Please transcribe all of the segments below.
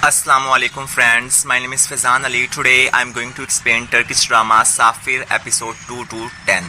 Assalamu alaikum friends, my name is Fazan Ali. Today I am going to explain Turkish drama Safir episode 2 to 10.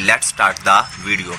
let's start the video.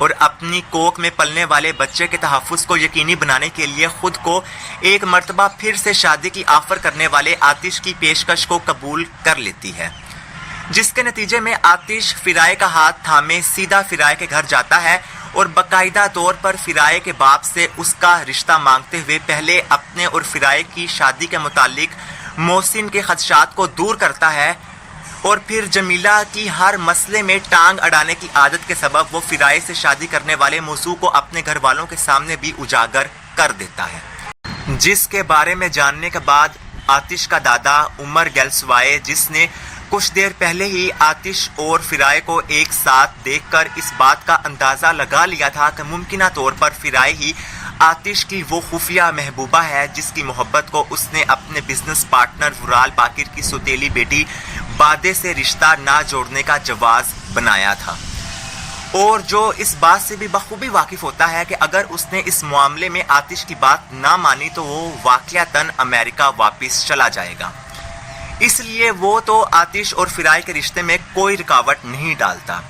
اور اپنی کوکھ میں پلنے والے بچے کے تحفظ کو یقینی بنانے کے لیے خود کو ایک مرتبہ پھر سے شادی کی آفر کرنے والے آتش کی پیشکش کو قبول کر لیتی ہے، جس کے نتیجے میں آتش فرائے کا ہاتھ تھامے سیدھا فرائے کے گھر جاتا ہے اور باقاعدہ طور پر فرائے کے باپ سے اس کا رشتہ مانگتے ہوئے پہلے اپنے اور فرائے کی شادی کے متعلق محسن کے خدشات کو دور کرتا ہے، اور پھر جمیلہ کی ہر مسئلے میں ٹانگ اڑانے کی عادت کے سبب وہ فرائے سے شادی کرنے والے موضوع کو اپنے گھر والوں کے سامنے بھی اجاگر کر دیتا ہے، جس کے بارے میں جاننے کے بعد آتش کا دادا عمر گیلسوائے، جس نے کچھ دیر پہلے ہی آتش اور فرائے کو ایک ساتھ دیکھ کر اس بات کا اندازہ لگا لیا تھا کہ ممکنہ طور پر فرائے ہی آتش کی وہ خفیہ محبوبہ ہے جس کی محبت کو اس نے اپنے بزنس پارٹنر ورال باقر کی سوتیلی بیٹی بادے سے رشتہ نہ جوڑنے کا جواز بنایا تھا، اور جو اس بات سے بھی بخوبی واقف ہوتا ہے کہ اگر اس نے اس معاملے میں آتش کی بات نہ مانی تو وہ واقعتاً امریکہ واپس چلا جائے گا، اس لیے وہ تو آتش اور فرائے کے رشتے میں کوئی رکاوٹ نہیں ڈالتا،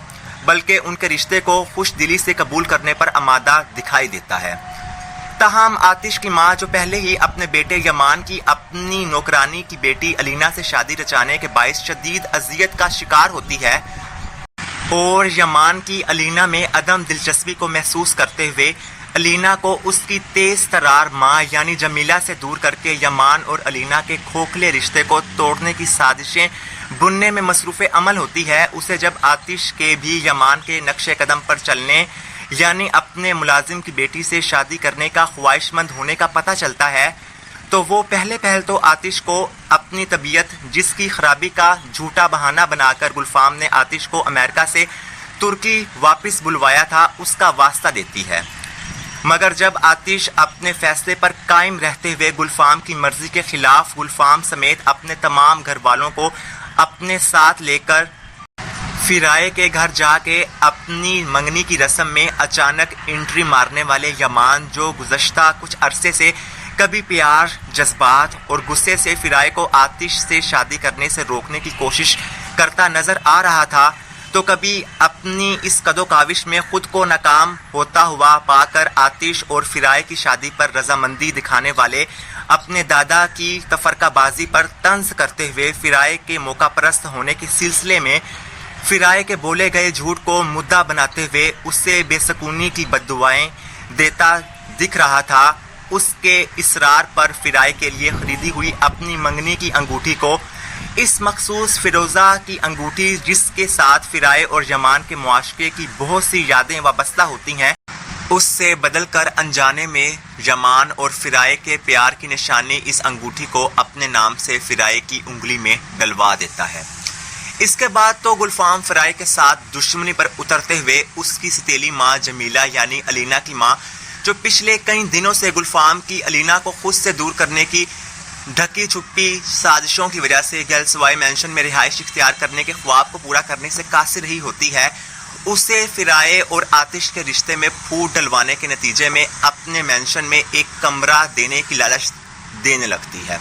بلکہ ان کے رشتے کو خوش دلی سے قبول کرنے پر آمادہ دکھائی دیتا ہے۔ تاہم آتش کی ماں، جو پہلے ہی اپنے بیٹے یمان کی اپنی نوکرانی کی بیٹی الینا سے شادی رچانے کے باعث شدید اذیت کا شکار ہوتی ہے، اور یمان کی الینا میں عدم دلچسپی کو محسوس کرتے ہوئے الینا کو اس کی تیز ترار ماں یعنی جمیلہ سے دور کر کے یمان اور الینا کے کھوکھلے رشتے کو توڑنے کی سازشیں بننے میں مصروف عمل ہوتی ہے، اسے جب آتش کے بھی یمان کے نقش قدم پر چلنے یعنی اپنے ملازم کی بیٹی سے شادی کرنے کا خواہش مند ہونے کا پتہ چلتا ہے تو وہ پہلے تو آتش کو اپنی طبیعت، جس کی خرابی کا جھوٹا بہانہ بنا کر گلفام نے آتش کو امریکہ سے ترکی واپس بلوایا تھا، اس کا واسطہ دیتی ہے، مگر جب آتش اپنے فیصلے پر قائم رہتے ہوئے گلفام کی مرضی کے خلاف گلفام سمیت اپنے تمام گھر والوں کو اپنے ساتھ لے کر فرائے کے گھر جا کے اپنی منگنی کی رسم میں اچانک انٹری مارنے والے یمان، جو گزشتہ کچھ عرصے سے کبھی پیار، جذبات اور غصے سے فرائے کو آتش سے شادی کرنے سے روکنے کی کوشش کرتا نظر آ رہا تھا، تو کبھی اپنی اس قد و کاوش میں خود کو ناکام ہوتا ہوا پا کر آتش اور فرائے کی شادی پر رضامندی دکھانے والے اپنے دادا کی تفرقہ بازی پر طنز کرتے ہوئے فرائے کے موقع پرست ہونے کے سلسلے میں فرائے کے بولے گئے جھوٹ کو مدعا بناتے ہوئے اسے بے سکونی کی بددعائیں دیتا دکھ رہا تھا۔ اس کے اصرار پر فرائے کے لیے خریدی ہوئی اپنی منگنی کی انگوٹھی کو، اس مخصوص فیروزہ کی انگوٹھی جس کے ساتھ فرائے اور یمان کے معاشقے کی بہت سی یادیں وابستہ ہوتی ہیں، اس سے بدل کر انجانے میں یمان اور فرائے کے پیار کی نشانی اس انگوٹھی کو اپنے نام سے فرائے کی انگلی میں ڈلوا دیتا ہے۔ اس کے بعد تو گلفام فرائے کے ساتھ دشمنی پر اترتے ہوئے اس کی ستیلی ماں جمیلہ یعنی الینا کی ماں، جو پچھلے کئی دنوں سے گلفام کی الینا کو خود سے دور کرنے کی ڈھکی چھپی سازشوں کی وجہ سے گیلسوائے مینشن میں رہائش اختیار کرنے کے خواب کو پورا کرنے سے قاصر رہی ہوتی ہے، اسے فرائے اور آتش کے رشتے میں پھوٹ ڈلوانے کے نتیجے میں اپنے مینشن میں ایک کمرہ دینے کی لالچ دینے لگتی ہے،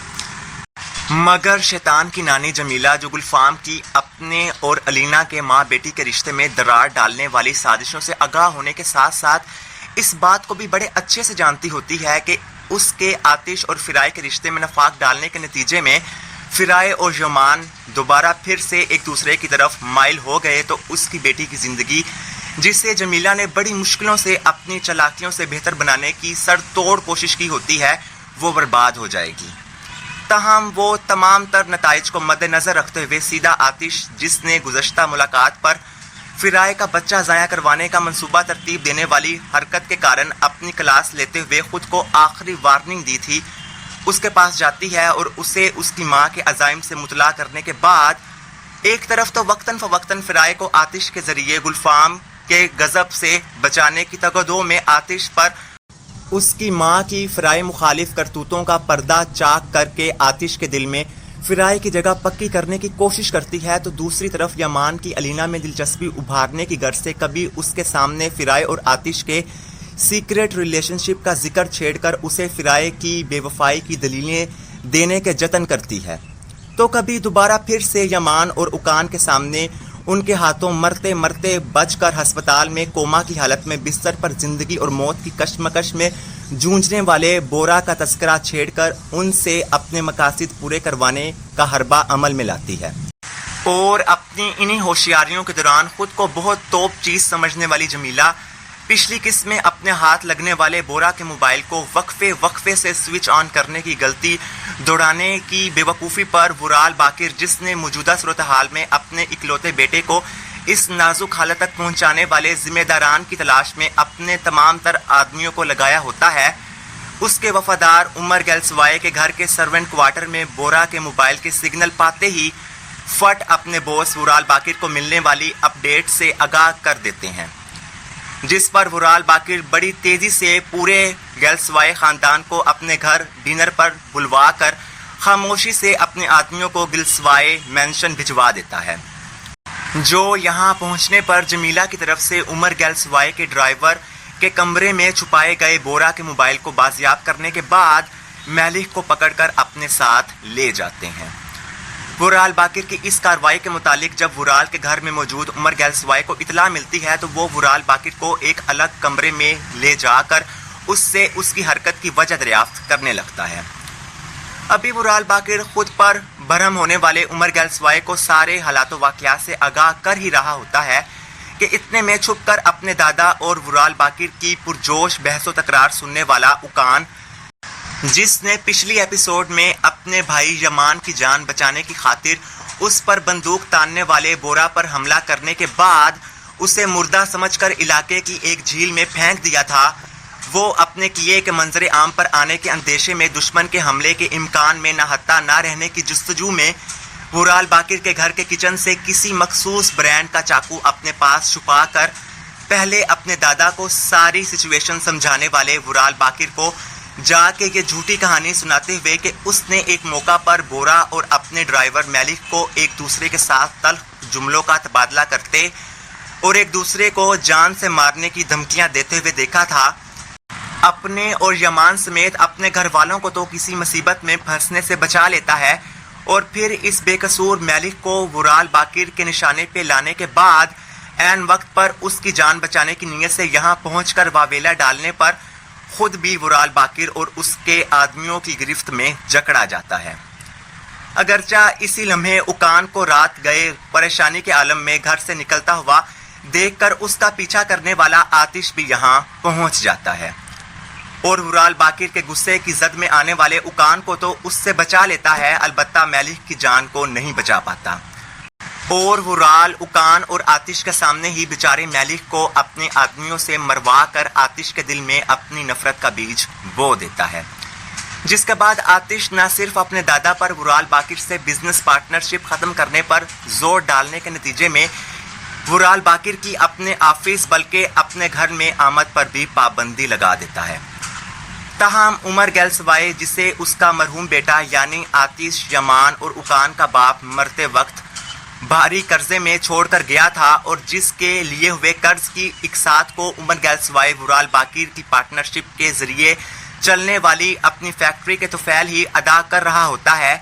مگر شیطان کی نانی جمیلہ، جو گلفام کی اپنے اور الینا کے ماں بیٹی کے رشتے میں درار ڈالنے والی سازشوں سے آگاہ ہونے کے ساتھ ساتھ اس بات کو بھی بڑے اچھے سے جانتی ہوتی ہے کہ اس کے آتش اور فرائے کے رشتے میں نفاق ڈالنے کے نتیجے میں فرائے اور یمان دوبارہ پھر سے ایک دوسرے کی طرف مائل ہو گئے تو اس کی بیٹی کی زندگی، جسے جمیلہ نے بڑی مشکلوں سے اپنی چالاکیوں سے بہتر بنانے کی سر توڑ کوشش کی ہوتی ہے، وہ برباد ہو جائے گی۔ تاہم وہ تمام تر نتائج کو مد نظر رکھتے ہوئے سیدھا آتش، جس نے گزشتہ ملاقات پر فرائے کا بچہ ضائع کروانے کا منصوبہ ترتیب دینے والی حرکت کے کارن اپنی کلاس لیتے ہوئے خود کو آخری وارننگ دی تھی، اس کے پاس جاتی ہے اور اسے اس کی ماں کے عزائم سے مطلع کرنے کے بعد ایک طرف تو وقتاً فوقتاً فرائے کو آتش کے ذریعے گلفام کے غضب سے بچانے کی تگدو میں آتش پر اس کی ماں کی فرائے مخالف کرتوتوں کا پردہ چاک کر کے آتش کے دل میں فرائے کی جگہ پکی کرنے کی کوشش کرتی ہے، تو دوسری طرف یمان کی الینا میں دلچسپی ابھارنے کی غرض سے کبھی اس کے سامنے فرائے اور آتش کے سیکریٹ ریلیشن شپ کا ذکر چھیڑ کر اسے فرائے کی بے وفائی کی دلیلیں دینے کے جتن کرتی ہے، تو کبھی دوبارہ پھر سے یمان اور اکان کے سامنے ان کے ہاتھوں مرتے مرتے بچ کر ہسپتال میں کوما کی حالت میں بستر پر زندگی اور موت کی کشمکش میں جونجنے والے بورا کا تذکرہ چھیڑ کر ان سے اپنے مقاصد پورے کروانے کا حربہ عمل میں لاتی ہے۔ اور اپنی انہی ہوشیاریوں کے دوران خود کو بہت توپ چیز سمجھنے والی جمیلہ پچھلی قسط میں اپنے ہاتھ لگنے والے بورا کے موبائل کو وقفے سے سوئچ آن کرنے کی غلطی دوڑانے کی بے وقوفی پر ورال باقر، جس نے موجودہ صورتحال میں اپنے اکلوتے بیٹے کو اس نازک حالت تک پہنچانے والے ذمہ داران کی تلاش میں اپنے تمام تر آدمیوں کو لگایا ہوتا ہے، اس کے وفادار عمر گیلسوائے کے گھر کے سرونٹ کوارٹر میں بورا کے موبائل کے سگنل پاتے ہی فٹ اپنے بوس ورال باقر کو ملنے والی اپ ڈیٹ سے آگاہ کر دیتے ہیں، جس پر ورال باقر بڑی تیزی سے پورے گیلسوائے خاندان کو اپنے گھر ڈنر پر بلوا کر خاموشی سے اپنے آدمیوں کو گیلسوائے مینشن بھجوا دیتا ہے، جو یہاں پہنچنے پر جمیلہ کی طرف سے عمر گیلسوائے کے ڈرائیور کے کمرے میں چھپائے گئے بورا کے موبائل کو بازیاب کرنے کے بعد میلک کو پکڑ کر اپنے ساتھ لے جاتے ہیں۔ ورال باقر کی اس کارروائی کے متعلق جب ورال کے گھر میں موجود عمر گیلسوائے کو اطلاع ملتی ہے تو وہ ورال باقر کو ایک الگ کمرے میں لے جا کر اس سے اس کی حرکت کی وجہ دریافت کرنے لگتا ہے۔ ابھی ورال باقر خود پر برہم ہونے والے عمر گیلسوائے کو سارے حالات و واقعات سے آگاہ کر ہی رہا ہوتا ہے کہ اتنے میں چھپ کر اپنے دادا اور ورال باقر کی پرجوش بحث و تکرار سننے والا اکان، جس نے پچھلی ایپیسوڈ میں اپنے بھائی یمان کی جان بچانے کی خاطر اس پر بندوق تاننے والے بورا پر حملہ کرنے کے بعد اسے مردہ سمجھ کر علاقے کی ایک جھیل میں پھینک دیا تھا، وہ اپنے کیے کے منظر عام پر آنے کے اندیشے میں دشمن کے حملے کے امکان میں نہتا نہ رہنے کی جستجو میں ورال باقر کے گھر کے کچن سے کسی مخصوص برانڈ کا چاقو اپنے پاس چھپا کر پہلے اپنے دادا کو ساری سچویشن سمجھانے والے ورال باقر کو جا کے یہ جھوٹی کہانی سناتے ہوئے کہ اس نے ایک موقع پر بورا اور اپنے ڈرائیور میلک کو ایک دوسرے کے ساتھ تلخ جملوں کا تبادلہ کرتے اور ایک دوسرے کو جان سے مارنے کی دھمکیاں دیتے ہوئے دیکھا تھا، اپنے اور یمان سمیت اپنے گھر والوں کو تو کسی مصیبت میں پھنسنے سے بچا لیتا ہے، اور پھر اس بے قصور میلک کو ورال باقر کے نشانے پہ لانے کے بعد عین وقت پر اس کی جان بچانے کی نیت سے یہاں پہنچ کر واویلا ڈالنے پر خود بھی ورال باقر اور اس کے آدمیوں کی گرفت میں جکڑا جاتا ہے۔ اگرچہ اسی لمحے اکان کو رات گئے پریشانی کے عالم میں گھر سے نکلتا ہوا دیکھ کر اس کا پیچھا کرنے والا آتش بھی یہاں پہنچ جاتا ہے، اور ورال باقر کے غصے کی زد میں آنے والے اکان کو تو اس سے بچا لیتا ہے، البتہ میلک کی جان کو نہیں بچا پاتا، اور ورال اکان اور آتش کے سامنے ہی بیچارے میلک کو اپنے آدمیوں سے مروا کر آتش کے دل میں اپنی نفرت کا بیج بو دیتا ہے، جس کے بعد آتش نہ صرف اپنے دادا پر ورال باقر سے بزنس پارٹنرشپ ختم کرنے پر زور ڈالنے کے نتیجے میں ورال باقر کی اپنے آفس بلکہ اپنے گھر میں آمد پر بھی پابندی لگا دیتا ہے۔ تاہم عمر گیلسوائے، جسے اس کا مرحوم بیٹا یعنی آتش، یمان اور اکان کا باپ مرتے وقت بھاری قرضے میں چھوڑ کر گیا تھا، اور جس کے لیے ہوئے قرض کی اقساط کو عمر گیلسوائے ورال باقر کی پارٹنرشپ کے ذریعے چلنے والی اپنی فیکٹری کے طفیل ہی ادا کر رہا ہوتا ہے،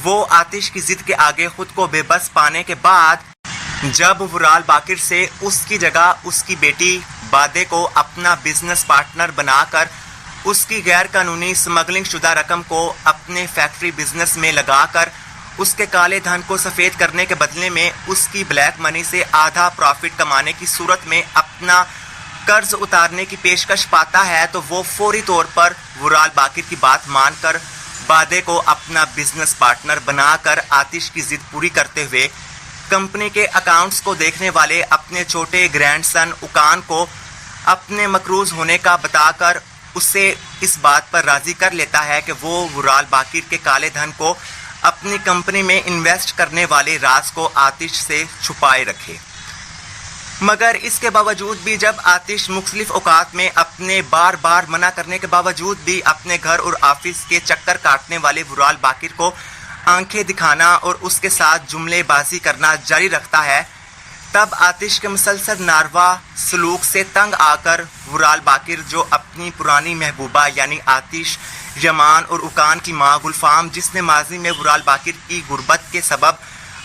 وہ آتش کی ضد کے آگے خود کو بے بس پانے کے بعد جب ورال باقر سے اس کی جگہ اس کی بیٹی بادے کو اپنا بزنس پارٹنر بنا کر اس کی غیر قانونی سمگلنگ شدہ رقم کو اپنے فیکٹری بزنس میں لگا کر اس کے کالے دھن کو سفید کرنے کے بدلے میں اس کی بلیک منی سے آدھا پروفٹ کمانے کی صورت میں اپنا قرض اتارنے کی پیشکش پاتا ہے، تو وہ فوری طور پر ورال باقر کی بات مان کر بادے کو اپنا بزنس پارٹنر بنا کر آتش کی ضد پوری کرتے ہوئے کمپنی کے اکاؤنٹس کو دیکھنے والے اپنے چھوٹے گرینڈ سن اکان کو اپنے مقروض ہونے کا بتا کر اسے اس بات پر راضی کر لیتا ہے کہ وہ ورال باقر کے کالے دھن کو اپنی کمپنی میں انویسٹ کرنے والے راز کو آتش سے چھپائے رکھے۔ مگر اس کے باوجود بھی جب آتش مختلف اوقات میں اپنے بار بار منع کرنے کے باوجود بھی اپنے گھر اور آفس کے چکر کاٹنے والے ورال باقر کو آنکھیں دکھانا اور اس کے ساتھ جملے بازی کرنا جاری رکھتا ہے، تب آتش کے مسلسل ناروا سلوک سے تنگ آ کر ورال باقر، جو اپنی پرانی محبوبہ یعنی آتش، یمان اور اکان کی ماں گلفام، جس نے ماضی میں ورال باقر کی غربت کے سبب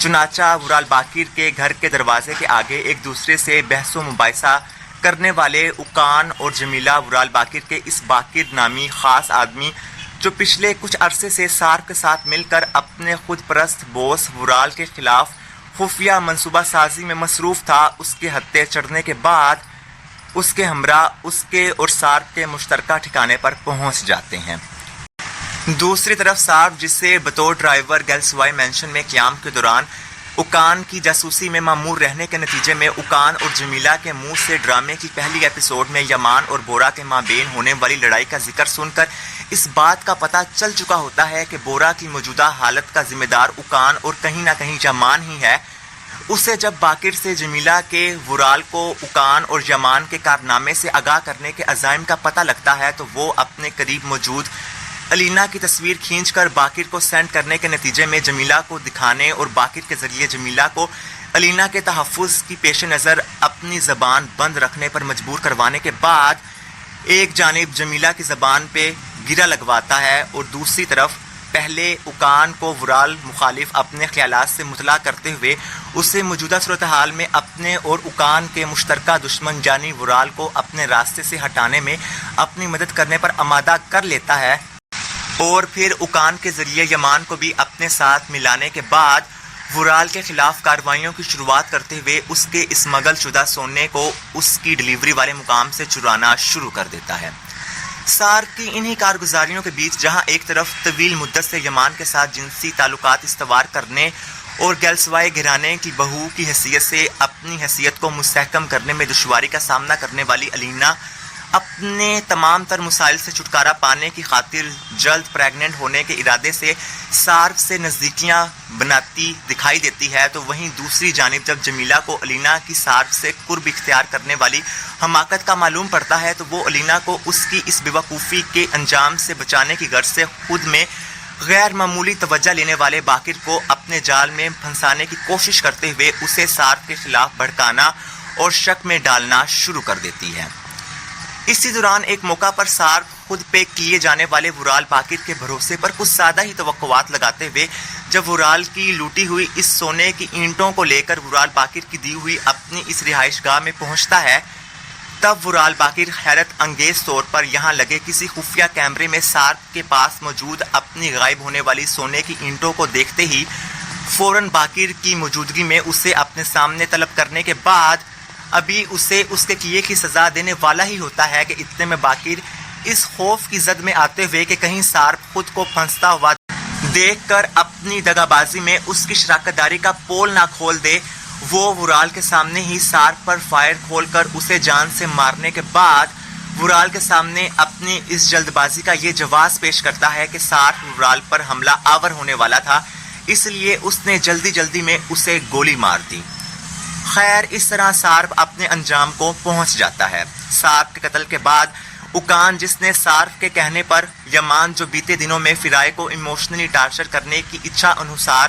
چنانچہ ورال باقر کے گھر کے دروازے کے آگے ایک دوسرے سے بحث و مباحثہ کرنے والے اکان اور جمیلہ ورال باقر کے اس باقر نامی خاص آدمی جو پچھلے کچھ عرصے سے سارف کے ساتھ مل کر اپنے خود پرست بوس ورال کے خلاف خفیہ منصوبہ سازی میں مصروف تھا، اس کے ہتھے چڑھنے کے بعد اس کے ہمراہ اس کے اور سارف کے مشترکہ ٹھکانے پر پہنچ جاتے ہیں۔ دوسری طرف سارف، جسے بطور ڈرائیور گیلسوائی مینشن میں قیام کے دوران اکان کی جاسوسی میں مامور رہنے کے نتیجے میں اکان اور جمیلہ کے منہ سے ڈرامے کی پہلی ایپیسوڈ میں یمان اور بورا کے مابین ہونے والی لڑائی کا ذکر سن کر اس بات کا پتہ چل چکا ہوتا ہے کہ بورا کی موجودہ حالت کا ذمہ دار اکان اور کہیں نہ کہیں یمان ہی ہے۔ اسے جب باقر سے جمیلہ کے ورال کو اکان اور یمان کے کارنامے سے آگاہ کرنے کے عزائم کا پتہ لگتا ہے تو وہ اپنے قریب موجود الینا کی تصویر کھینچ کر باقر کو سینڈ کرنے کے نتیجے میں جمیلہ کو دکھانے اور باقر کے ذریعے جمیلہ کو الینا کے تحفظ کی پیش نظر اپنی زبان بند رکھنے پر مجبور کروانے کے بعد ایک جانب جمیلہ کی زبان پہ گرا لگواتا ہے اور دوسری طرف پہلے اکان کو ورال مخالف اپنے خیالات سے مطلع کرتے ہوئے اسے موجودہ صورتحال میں اپنے اور اکان کے مشترکہ دشمن یعنی ورال کو اپنے راستے سے ہٹانے میں اپنی مدد کرنے پر آمادہ کر لیتا ہے، اور پھر اکان کے ذریعے یمان کو بھی اپنے ساتھ ملانے کے بعد ورال کے خلاف کارروائیوں کی شروعات کرتے ہوئے اس کے اسمگل شدہ سونے کو اس کی ڈلیوری والے مقام سے چرانا شروع کر دیتا ہے۔ سارف کی انہی کارگزاریوں کے بیچ جہاں ایک طرف طویل مدت سے یمان کے ساتھ جنسی تعلقات استوار کرنے اور گیلسوائی گھرانے کی بہو کی حیثیت سے اپنی حیثیت کو مستحکم کرنے میں دشواری کا سامنا کرنے والی الینا اپنے تمام تر مسائل سے چھٹکارا پانے کی خاطر جلد پریگننٹ ہونے کے ارادے سے سارف سے نزدیکیاں بناتی دکھائی دیتی ہے، تو وہیں دوسری جانب جب جمیلہ کو الینا کی سارف سے قرب اختیار کرنے والی حماقت کا معلوم پڑتا ہے تو وہ الینا کو اس کی اس بیوقوفی کے انجام سے بچانے کی غرض سے خود میں غیر معمولی توجہ لینے والے باقر کو اپنے جال میں پھنسانے کی کوشش کرتے ہوئے اسے سارف کے خلاف بھڑکانا اور شک میں ڈالنا شروع کر دیتی ہے۔ اسی دوران ایک موقع پر سارف خود پہ کیے جانے والے ورال باقر کے بھروسے پر کچھ زیادہ ہی توقعات لگاتے ہوئے جب ورال کی لوٹی ہوئی اس سونے کی اینٹوں کو لے کر ورال باقر کی دی ہوئی اپنی اس رہائش گاہ میں پہنچتا ہے، تب ورال باقر حیرت انگیز طور پر یہاں لگے کسی خفیہ کیمرے میں سارف کے پاس موجود اپنی غائب ہونے والی سونے کی اینٹوں کو دیکھتے ہی فوراً باقر کی موجودگی میں اسے اپنے سامنے طلب کرنے کے بعد ابھی اسے اس کے کیے کی سزا دینے والا ہی ہوتا ہے کہ اتنے میں باقر اس خوف کی زد میں آتے ہوئے کہ کہیں سارف خود کو پھنستا ہوا دیکھ کر اپنی دغا بازی میں اس کی شراکت داری کا پول نہ کھول دے، وہ ورال کے سامنے ہی سارف پر فائر کھول کر اسے جان سے مارنے کے بعد ورال کے سامنے اپنی اس جلد بازی کا یہ جواز پیش کرتا ہے کہ سارف ورال پر حملہ آور ہونے والا تھا، اس لیے اس نے جلدی میں اسے گولی مار دی۔ خیر، اس طرح سارف اپنے انجام کو پہنچ جاتا ہے۔ سارف کے قتل کے بعد اکان، جس نے سارف کے کہنے پر یمان جو بیتے دنوں میں فرائے کو ایموشنلی ٹارچر کرنے کی اچھا انوسار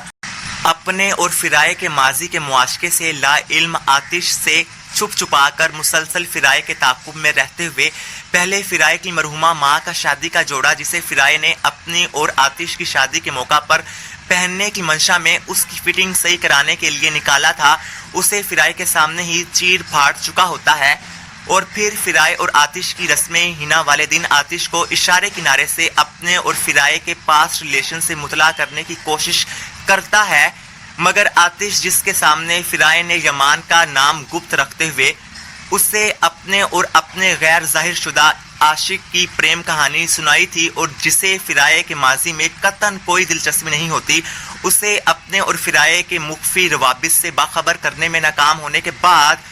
اپنے اور فرائے کے ماضی کے معاشقے سے لا علم آتش سے چھپ چھپا کر مسلسل فرائے کے تعاقب میں رہتے ہوئے پہلے فرائے کی مرحومہ ماں کا شادی کا جوڑا جسے فرائے نے اپنی اور آتش کی شادی کے موقع پر پہننے کی منشا میں اس کی فٹنگ صحیح کرانے کے لیے نکالا تھا، اسے فرائے کے سامنے ہی چیر پھاڑ چکا ہوتا ہے، اور پھر فرائے اور آتش کی رسمیں ہنا والے دن آتش کو اشارے کنارے سے اپنے اور فرائے کے پاس ریلیشن سے مطلع کرنے کی کوشش کرتا ہے، مگر آتش، جس کے سامنے فرائے نے یمان کا نام گپت رکھتے ہوئے اسے اپنے اور اپنے غیر ظاہر شدہ عاشق کی پریم کہانی سنائی تھی اور جسے فرائے کے ماضی میں قطعاً کوئی دلچسپی نہیں ہوتی، اسے اپنے اور فرائے کے مخفی روابط سے باخبر کرنے میں ناکام ہونے کے بعد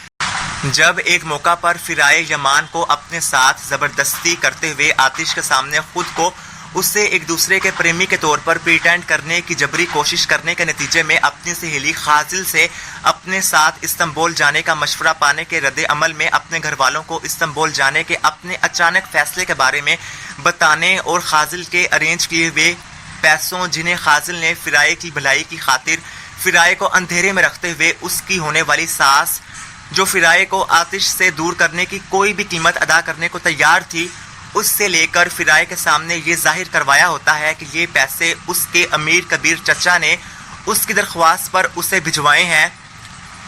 جب ایک موقع پر فرائے یمان کو اپنے ساتھ زبردستی کرتے ہوئے آتش کے سامنے خود کو اسے ایک دوسرے کے پریمی کے طور پر پریٹینڈ کرنے کی جبری کوشش کرنے کے نتیجے میں اپنی سہیلی خازل سے اپنے ساتھ استنبول جانے کا مشورہ پانے کے رد عمل میں اپنے گھر والوں کو استنبول جانے کے اپنے اچانک فیصلے کے بارے میں بتانے اور خازل کے ارینج کیے ہوئے پیسوں جنہیں خازل نے فرائے کی بھلائی کی خاطر فرائے کو اندھیرے میں رکھتے ہوئے اس کی ہونے والی ساس جو فرائے کو آتش سے دور کرنے کی کوئی بھی قیمت ادا کرنے کو تیار تھی، اس سے لے کر فرائے کے سامنے یہ ظاہر کروایا ہوتا ہے کہ یہ پیسے اس کے امیر کبیر چچا نے اس کی درخواست پر اسے بھجوائے ہیں،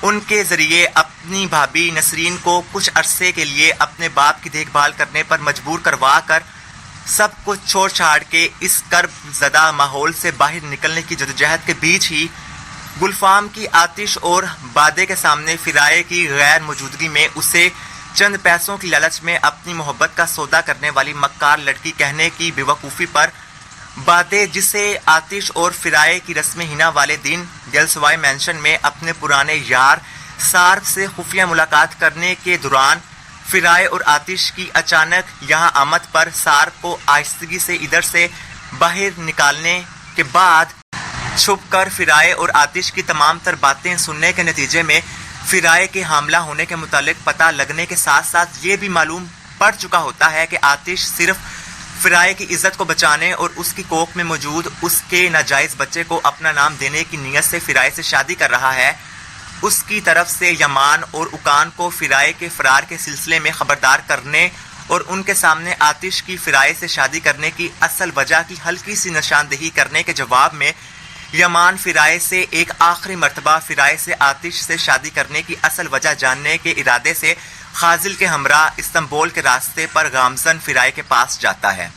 ان کے ذریعے اپنی بھابھی نسرین کو کچھ عرصے کے لیے اپنے باپ کی دیکھ بھال کرنے پر مجبور کروا کر سب کچھ چھوڑ چھاڑ کے اس کرب زدہ ماحول سے باہر نکلنے کی جدوجہد کے بیچ ہی گلفام کی آتش اور بادے کے سامنے فرائے کی غیر موجودگی میں اسے چند پیسوں کی لالچ میں اپنی محبت کا سودا کرنے والی مکار لڑکی کہنے کی بیوقوفی پر بادے، جسے آتش اور فرائے کی رسم ہینا والے دن گلسوائے مینشن میں اپنے پرانے یار سارف سے خفیہ ملاقات کرنے کے دوران فرائے اور آتش کی اچانک یہاں آمد پر سارف کو آہستگی سے ادھر سے باہر نکالنے کے بعد چھپ کر فرائے اور آتش کی تمام تر باتیں سننے کے نتیجے میں فرائے کے حاملہ ہونے کے متعلق پتہ لگنے کے ساتھ ساتھ یہ بھی معلوم پڑ چکا ہوتا ہے کہ آتش صرف فرائے کی عزت کو بچانے اور اس کی کوکھ میں موجود اس کے ناجائز بچے کو اپنا نام دینے کی نیت سے فرائے سے شادی کر رہا ہے۔ اس کی طرف سے یمان اور اکان کو فرائے کے فرار کے سلسلے میں خبردار کرنے اور ان کے سامنے آتش کی فرائے سے شادی کرنے کی اصل وجہ کی ہلکی سی نشاندہی کرنے کے جواب میں یمان فرائے سے ایک آخری مرتبہ فرائے سے آتش سے شادی کرنے کی اصل وجہ جاننے کے ارادے سے خازل کے ہمراہ استنبول کے راستے پر گامزن فرائے کے پاس جاتا ہے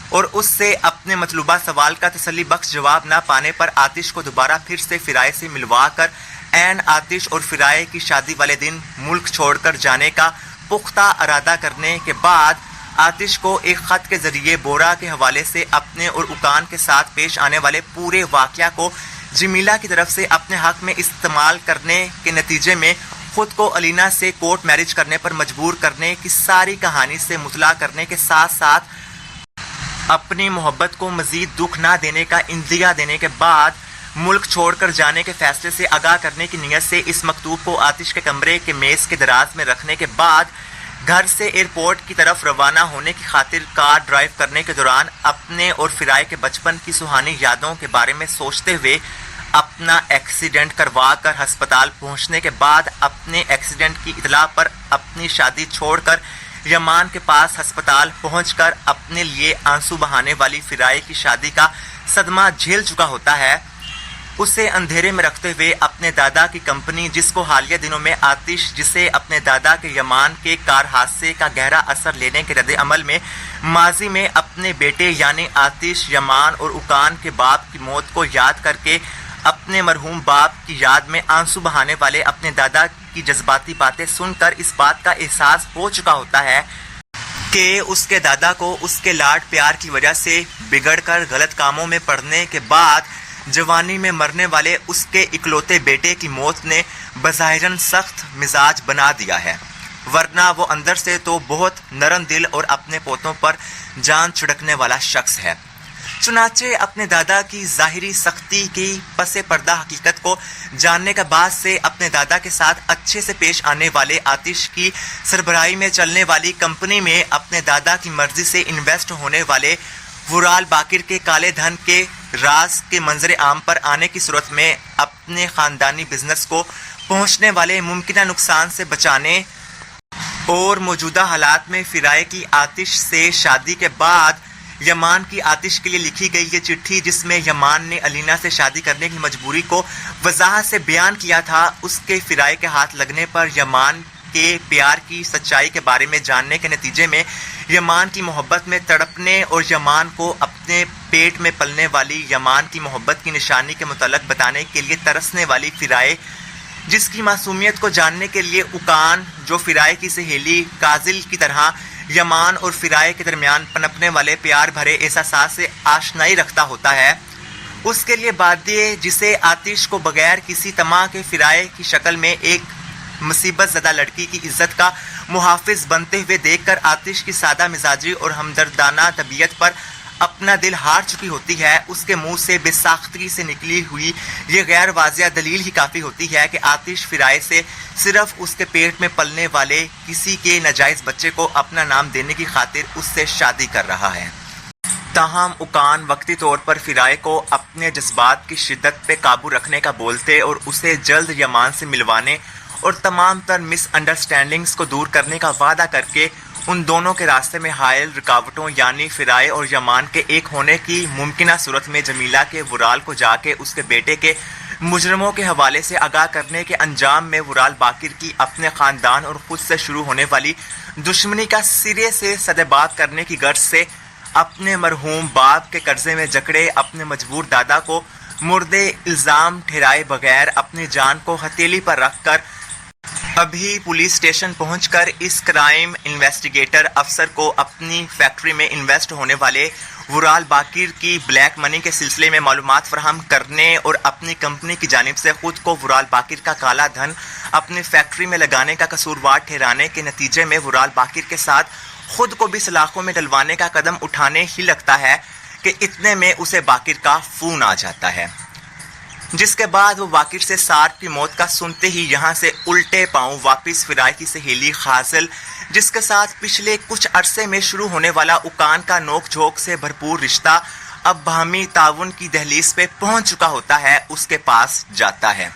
اور اس سے اپنے مطلوبہ سوال کا تسلی بخش جواب نہ پانے پر آتش کو دوبارہ پھر سے فرائے سے ملوا کر عین آتش اور فرائے کی شادی والے دن ملک چھوڑ کر جانے کا پختہ ارادہ کرنے کے بعد آتش کو ایک خط کے ذریعے بورا کے حوالے سے اپنے اور اکان کے ساتھ پیش آنے والے پورے واقعہ کو جمیلہ کی طرف سے اپنے حق میں استعمال کرنے کے نتیجے میں خود کو الینا سے کورٹ میرج کرنے پر مجبور کرنے کی ساری کہانی سے مطلع کرنے کے ساتھ ساتھ اپنی محبت کو مزید دکھ نہ دینے کا اندیا دینے کے بعد ملک چھوڑ کر جانے کے فیصلے سے آگاہ کرنے کی نیت سے اس مکتوب کو آتش کے کمرے کے میز کے دراز میں رکھنے کے بعد گھر سے ایئرپورٹ کی طرف روانہ ہونے کی خاطر کار ڈرائیو کرنے کے دوران اپنے اور فرائے کے بچپن کی سہانی یادوں کے بارے میں سوچتے ہوئے اپنا ایکسیڈنٹ کروا کر ہسپتال پہنچنے کے بعد اپنے ایکسیڈنٹ کی اطلاع پر اپنی شادی چھوڑ کر یمان کے پاس ہسپتال پہنچ کر اپنے لیے آنسو بہانے والی فرائے کی شادی کا صدمہ جھیل چکا ہوتا ہے، اسے اندھیرے میں رکھتے ہوئے اپنے دادا کی کمپنی، جس کو حالیہ دنوں میں آتش، جسے اپنے دادا کے یمان کے کار حادثے کا گہرا اثر لینے کے رد عمل میں ماضی میں اپنے بیٹے یعنی آتش، یمان اور اکان کے باپ کی موت کو یاد کر کے اپنے مرحوم باپ کی یاد میں آنسو بہانے والے اپنے دادا کی جذباتی باتیں سن کر اس بات کا احساس ہو چکا ہوتا ہے کہ اس کے دادا کو اس کے لاڈ پیار کی وجہ سے بگڑ کر غلط کاموں میں پڑنے کے بعد جوانی میں مرنے والے اس کے اکلوتے بیٹے کی موت نے بظاہراً سخت مزاج بنا دیا ہے، ورنہ وہ اندر سے تو بہت نرم دل اور اپنے پوتوں پر جان چھڑکنے والا شخص ہے۔ چنانچہ اپنے دادا کی ظاہری سختی کی پس پردہ حقیقت کو جاننے کے بعد سے اپنے دادا کے ساتھ اچھے سے پیش آنے والے آتش کی سربراہی میں چلنے والی کمپنی میں اپنے دادا کی مرضی سے انویسٹ ہونے والے ورال باقر کے کالے دھن کے راز کے منظر عام پر آنے کی صورت میں اپنے خاندانی بزنس کو پہنچنے والے ممکنہ نقصان سے بچانے اور موجودہ حالات میں فرائے کی آتش سے شادی کے بعد یمان کی آتش کے لیے لکھی گئی یہ چٹھی، جس میں یمان نے الینا سے شادی کرنے کی مجبوری کو وضاحت سے بیان کیا تھا، اس کے فرائے کے ہاتھ لگنے پر یمان کے پیار کی سچائی کے بارے میں جاننے کے نتیجے میں یمان کی محبت میں تڑپنے اور یمان کو اپنے پیٹ میں پلنے والی یمان کی محبت کی نشانی کے متعلق بتانے کے لیے ترسنے والی فرائے، جس کی معصومیت کو جاننے کے لیے اکان، جو فرائے کی سہیلی کازل کی طرح یمان اور فرائے کے درمیان پنپنے والے پیار بھرے احساسات سے آشنائی رکھتا ہوتا ہے، اس کے لیے بادیے، جسے آتش کو بغیر کسی طمع کے فرائے کی شکل میں ایک مصیبت زدہ لڑکی کی عزت کا محافظ بنتے ہوئے دیکھ کر آتش کی سادہ مزاجی اور ہمدردانہ طبیعت پر اپنا دل ہار چکی ہوتی ہے، اس کے منہ سے بے ساختگی سے نکلی ہوئی یہ غیر واضح دلیل ہی کافی ہوتی ہے کہ آتش فرائے سے صرف اس کے پیٹ میں پلنے والے کسی کے ناجائز بچے کو اپنا نام دینے کی خاطر اس سے شادی کر رہا ہے۔ تاہم اکان وقتی طور پر فرائے کو اپنے جذبات کی شدت پہ قابو رکھنے کا بولتے اور اسے جلد یمان سے ملوانے اور تمام تر مس انڈرسٹینڈنگز کو دور کرنے کا وعدہ کر کے ان دونوں کے راستے میں حائل رکاوٹوں یعنی فرائے اور یمان کے ایک ہونے کی ممکنہ صورت میں جمیلہ کے ورال کو جا کے اس کے بیٹے کے مجرموں کے حوالے سے آگاہ کرنے کے انجام میں ورال باقر کی اپنے خاندان اور خود سے شروع ہونے والی دشمنی کا سرے سے سدبات کرنے کی غرض سے اپنے مرحوم باپ کے قرضے میں جکڑے اپنے مجبور دادا کو مردے الزام ٹھہرائے بغیر اپنی جان کو ہتھیلی پر رکھ کر ابھی پولیس اسٹیشن پہنچ کر اس کرائم انویسٹیگیٹر افسر کو اپنی فیکٹری میں انویسٹ ہونے والے ورال باقر کی بلیک منی کے سلسلے میں معلومات فراہم کرنے اور اپنی کمپنی کی جانب سے خود کو ورال باقر کا کالا دھن اپنی فیکٹری میں لگانے کا قصوروار ٹھہرانے کے نتیجے میں ورال باقر کے ساتھ خود کو بھی سلاخوں میں ڈلوانے کا قدم اٹھانے ہی لگتا ہے کہ اتنے میں اسے باقر کا فون آ جاتا ہے، جس کے بعد وہ باقر سے سارق کی موت کا سنتے ہی یہاں سے الٹے پاؤں واپس فرائے کی سہیلی خاصل، جس کے ساتھ پچھلے کچھ عرصے میں شروع ہونے والا اکان کا نوک جھوک سے بھرپور رشتہ اب باہمی تعاون کی دہلیز پہ پہنچ چکا ہوتا ہے، اس کے پاس جاتا ہے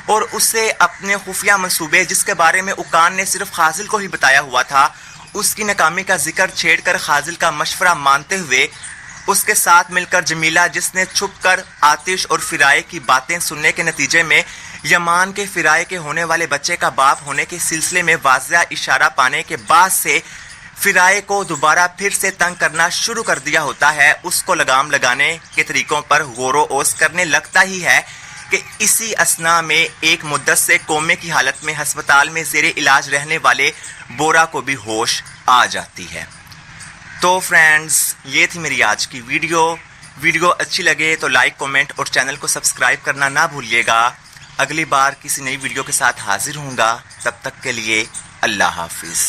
اور اسے اپنے خفیہ منصوبے جس کے بارے میں اکان نے صرف خاصل کو ہی بتایا ہوا تھا اس کی ناکامی کا ذکر چھیڑ کر خاصل کا مشورہ مانتے ہوئے اس کے ساتھ مل کر جمیلہ، جس نے چھپ کر آتش اور فرائے کی باتیں سننے کے نتیجے میں یمان کے فرائے کے ہونے والے بچے کا باپ ہونے کے سلسلے میں واضح اشارہ پانے کے بعد سے فرائے کو دوبارہ پھر سے تنگ کرنا شروع کر دیا ہوتا ہے، اس کو لگام لگانے کے طریقوں پر غور و اوس کرنے لگتا ہی ہے کہ اسی اثناء میں ایک مدت سے کومے کی حالت میں ہسپتال میں زیر علاج رہنے والے بورا کو بھی ہوش آ جاتی ہے۔ تو فرینڈز، یہ تھی میری آج کی ویڈیو اچھی لگے تو لائک، کومنٹ اور چینل کو سبسکرائب کرنا نہ بھولیے گا۔ اگلی بار کسی نئی ویڈیو کے ساتھ حاضر ہوں گا، تب تک کے لیے اللہ حافظ۔